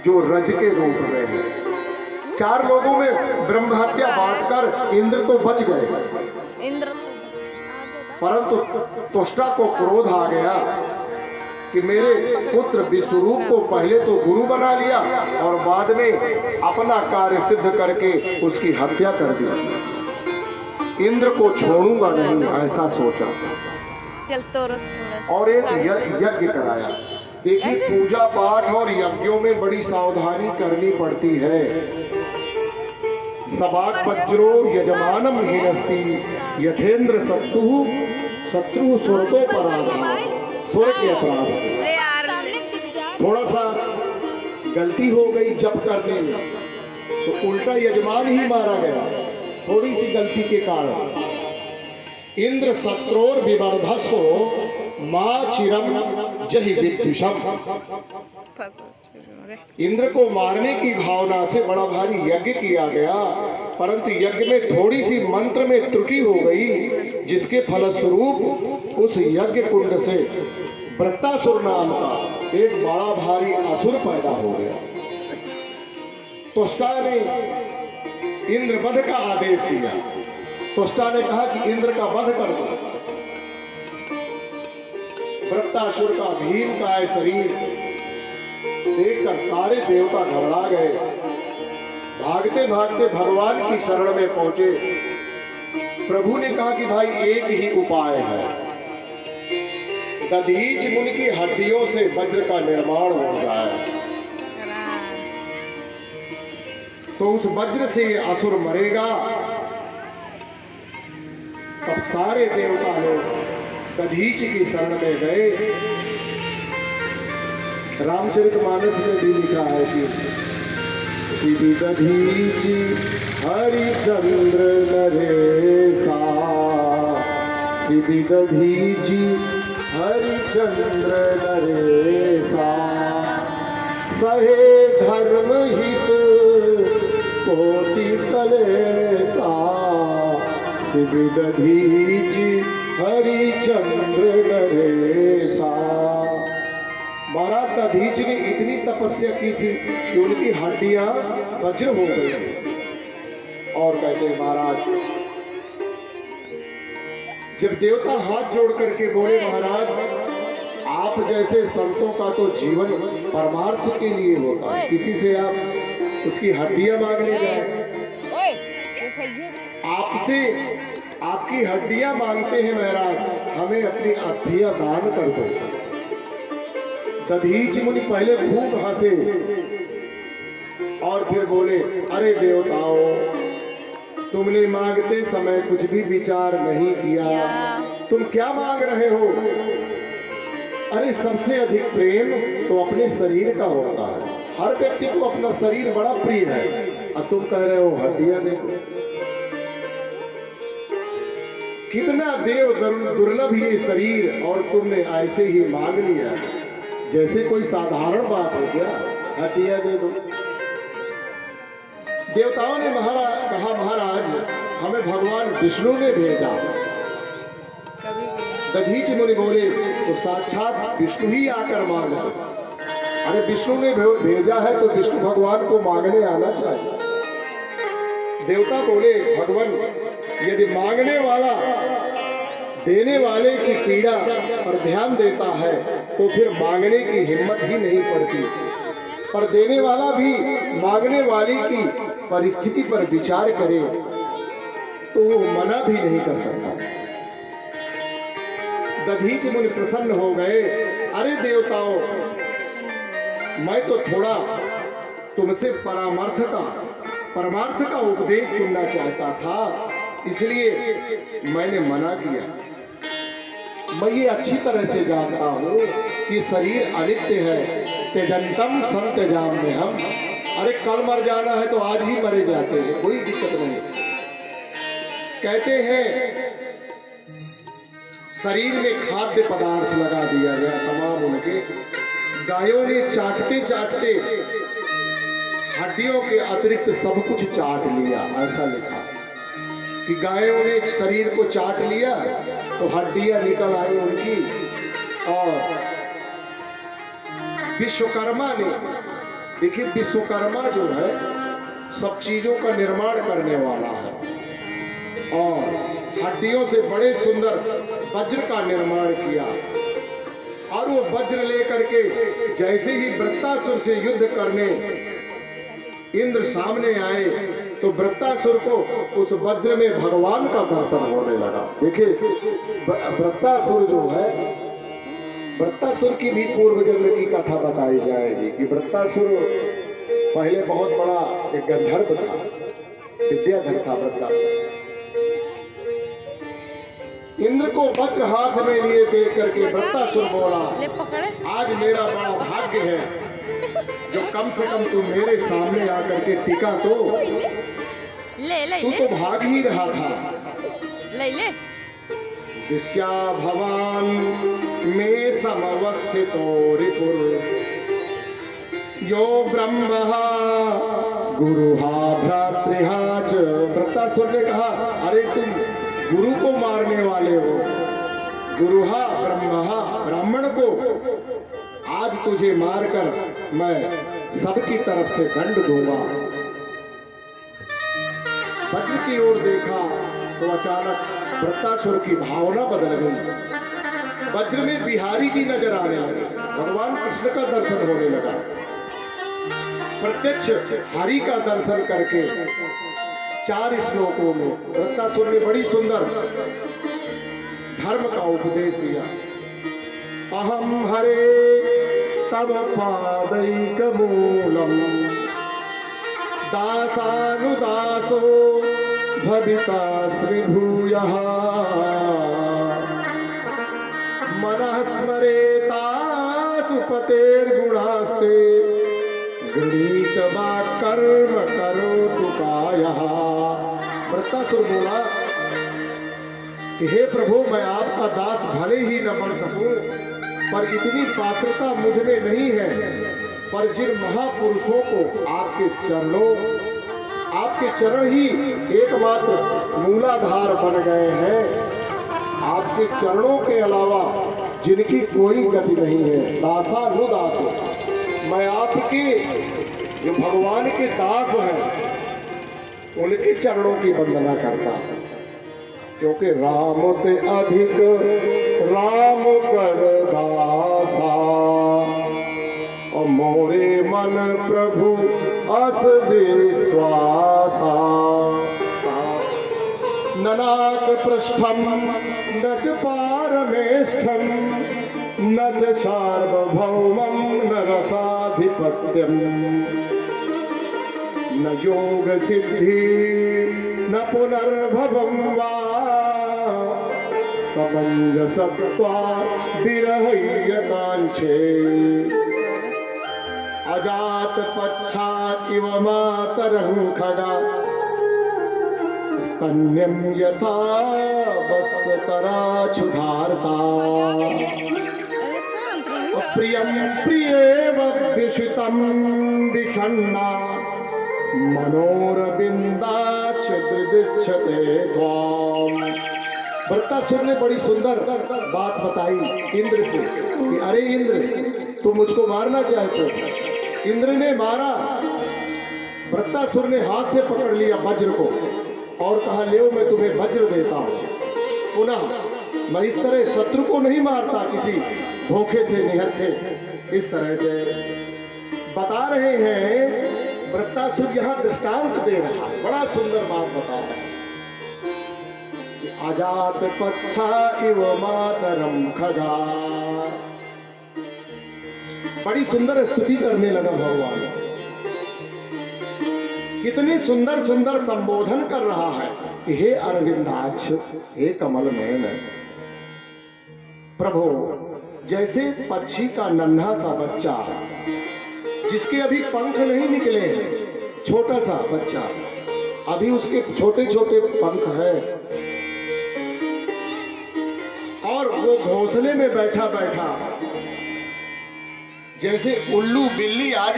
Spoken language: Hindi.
जो रज के रूप में है। 4 लोगों में ब्रह्म हत्या बांटकर इंद्र तो बच गए, इंद्र परंतु त्वष्टा को क्रोध आ गया कि मेरे पुत्र विश्वरूप को पहले तो गुरु बना लिया और बाद में अपना कार्य सिद्ध करके उसकी हत्या कर दी। इंद्र को छोड़ूंगा नहीं, ऐसा सोचा चलते और एक यज्ञ कराया। देखिए, पूजा पाठ और यज्ञों में बड़ी सावधानी करनी पड़ती है। सबाक वज्रो यजमानम हिनस्ति यथेंद्र शत्रु सुरतो पराधा, स्वर के अपराध। थोड़ा सा गलती हो गई जप करने में तो उल्टा यजमान ही मारा गया, थोड़ी सी गलती के कारण। इंद्र शत्रोर विवर्धस्व मां चिरम जहि विद्युषम। इंद्र को मारने की भावना से बड़ा भारी यज्ञ किया गया, परंतु यज्ञ में थोड़ी सी मंत्र में त्रुटि हो गई, जिसके फलस्वरूप उस यज्ञ कुंड से वृत्तासुर नाम का एक बड़ा भारी असुर पैदा हो गया। त्वष्टा ने इंद्र वध का आदेश दिया। त्वष्टा ने कहा कि इंद्र का वध कर दो। वृत्तासुर का भीम का शरीर देखकर सारे देवता घबरा गए। भागते भागते भगवान की शरण में पहुंचे। प्रभु ने कहा कि भाई एक ही उपाय है, दधीच मुनि की हड्डियों से वज्र का निर्माण हो जाए तो उस वज्र से ये असुर मरेगा। तब सारे देवता लोग दधीच की शरण में गए। रामचरितमानस में भी लिखा है कि शिवि दधीच हरिचंद्र नरेशा, शिवि दधीच हरिचंद्र नरेशा, सहे धर्म हित कोटि कलेसा, शिवि दधीच हरिचंद्र नरेशा। महाराज दधीच ने इतनी तपस्या की थी कि उनकी हड्डियां वज्र हो गई। और कहते हैं महाराज, जब देवता हाथ जोड़ करके बोले महाराज आप जैसे संतों का तो जीवन परमार्थ के लिए होता है, किसी से आप उसकी हड्डियां मांगने जाए। आपसे आपकी हड्डियां मांगते हैं महाराज, हमें अपनी अस्थियां दान कर दो। दधीच मुनि पहले खूब हंसे और फिर बोले, अरे देवताओं, तुमने मांगते समय कुछ भी विचार नहीं किया, तुम क्या मांग रहे हो? अरे सबसे अधिक प्रेम तो अपने शरीर का होता है, हर व्यक्ति को अपना शरीर बड़ा प्रिय है, और तुम कह रहे हो हड्डियां देखो। कितना देव दुर्लभ ये शरीर, और तुमने ऐसे ही मांग लिया जैसे कोई साधारण बात है क्या? हड्डियां दे दो। देवताओं ने कहा महाराज हमें भगवान विष्णु ने भेजा। दधीच मुनि बोले, तो साक्षात विष्णु ही आकर मांग लो। अरे विष्णु ने भेजा है तो विष्णु भगवान को मांगने आना चाहिए। देवता बोले, भगवान यदि मांगने वाला देने वाले की पीड़ा पर ध्यान देता है तो फिर मांगने की हिम्मत ही नहीं पड़ती, पर देने वाला भी मांगने वाले की परिस्थिति पर विचार करे तो वो मना भी नहीं कर सकता। दधीच मुनि प्रसन्न हो गए। अरे देवताओं, मैं तो थोड़ा तुमसे परमार्थ का उपदेश सुनना चाहता था, इसलिए मैंने मना किया। मैं ये अच्छी तरह से जानता हूँ कि शरीर अनित्य है, त्यजंतम संत्यजाम में हम। अरे कल मर जाना है तो आज ही मरे जाते हैं, कोई दिक्कत नहीं। कहते हैं शरीर में खाद्य पदार्थ लगा दिया गया तमाम उनके, गायों ने चाटते चाटते हड्डियों के अतिरिक्त सब कुछ चाट लिया। ऐसा लिखा कि गायों ने शरीर को चाट लिया तो हड्डियां निकल आई उनकी। और विश्वकर्मा ने देखिए विश्वकर्मा जो है सब चीजों का निर्माण करने वाला है और हड्डियों से बड़े सुंदर वज्र का निर्माण किया और वो वज्र लेकर के जैसे ही वृत्तासुर से युद्ध करने इंद्र सामने आए तो वृत्तासुर को उस वज्र में भगवान का दर्शन होने लगा। देखिए वृत्तासुर जो है, वृत्तासुर की भी पूर्व जन्म की कथा बताई जाएगी कि वृत्तासुर पहले बहुत बड़ा एक गंधर्व था, विद्याधर था वृत्तासुर। इंद्र को वज्र हाथ में लिए देख करके वृत्तासुर बोला, आज मेरा बड़ा भाग्य है जो कम से कम तू मेरे सामने आकर के टिका तो तू तो भाग ही रहा था। ले जिसक्या भवान में समवस्थितो रिपुर यो ब्रह्महा गुरुहा भ्रातृहा च। वृत्तासुर ने कहा, अरे तुम गुरु को मारने वाले हो, गुरुहा ब्रह्महा, ब्राह्मण को आज तुझे मारकर मैं सबकी तरफ से दंड दूंगा। वज्र की ओर देखा तो अचानक वृत्तासुर की भावना बदल गई। वज्र में बिहारी जी नजर आने लगे, भगवान कृष्ण का दर्शन होने लगा। प्रत्यक्ष हरि का दर्शन करके 4 श्लोकों में वृत्तासुर ने बड़ी सुंदर धर्म का उपदेश दिया। अहम हरे तव पादैक मूलम दासानुदासो भवितास्मि भूयः मनः स्मरेतासु पतेर्गुणास्ते गृहीत्वा कर्म करोतु कायः। वृत्तासुर बोला कि हे प्रभु, मैं आपका दास भले ही न बन सकूं, पर इतनी पात्रता मुझ में नहीं है। पर जिन महापुरुषों को आपके चरण ही एकमात्र मूलाधार बन गए हैं, आपके चरणों के अलावा जिनकी कोई गति नहीं है, दासानुदासो, मैं आपके जो भगवान के दास हैं उनके चरणों की वंदना करता हूं, क्योंकि राम से अधिक राम कर दासा और मोरे मन प्रभु अस विश्वासा। ननाक पृष्ठम न च पारमेष्ठम न च सार्वभौमम न रसाधिपत्यम न योग सिद्धि न पुनर्भवम वा समंजसत्वा विरह्य कांक्षे अजात पच्छा इव मातरं खगा स्तन्यं यथा वस्तुतरा क्षुधार्ता प्रियं प्रियेव दिशितं विषण्णा मनोरविंदाक्ष दृदिच्छते त्वाम्। वृत्तासुर ने बड़ी सुंदर बात बताई इंद्र से कि अरे इंद्र, तुम मुझको मारना चाहते हो। इंद्र ने मारा, वृत्तासुर ने हाथ से पकड़ लिया वज्र को और कहा, ले मैं तुम्हें वज्र देता हूं। पुनः मैं इस तरह शत्रु को नहीं मारता किसी धोखे से, निहत्थे। इस तरह से बता रहे हैं वृत्तासुर, यहां दृष्टांत दे रहा है, बड़ा सुंदर बात बता रहा है। अजात पक्षा इव मातरम खगा, बड़ी सुंदर स्तुति करने लगा भगवान। कितनी सुंदर सुंदर संबोधन कर रहा है कि हे अरविंदाक्ष, हे कमल नयन प्रभु, जैसे पक्षी का नन्हा सा बच्चा जिसके अभी पंख नहीं निकले हैं, छोटा सा बच्चा, अभी उसके छोटे छोटे पंख हैं और वो घोंसले में बैठा बैठा जैसे उल्लू बिल्ली आज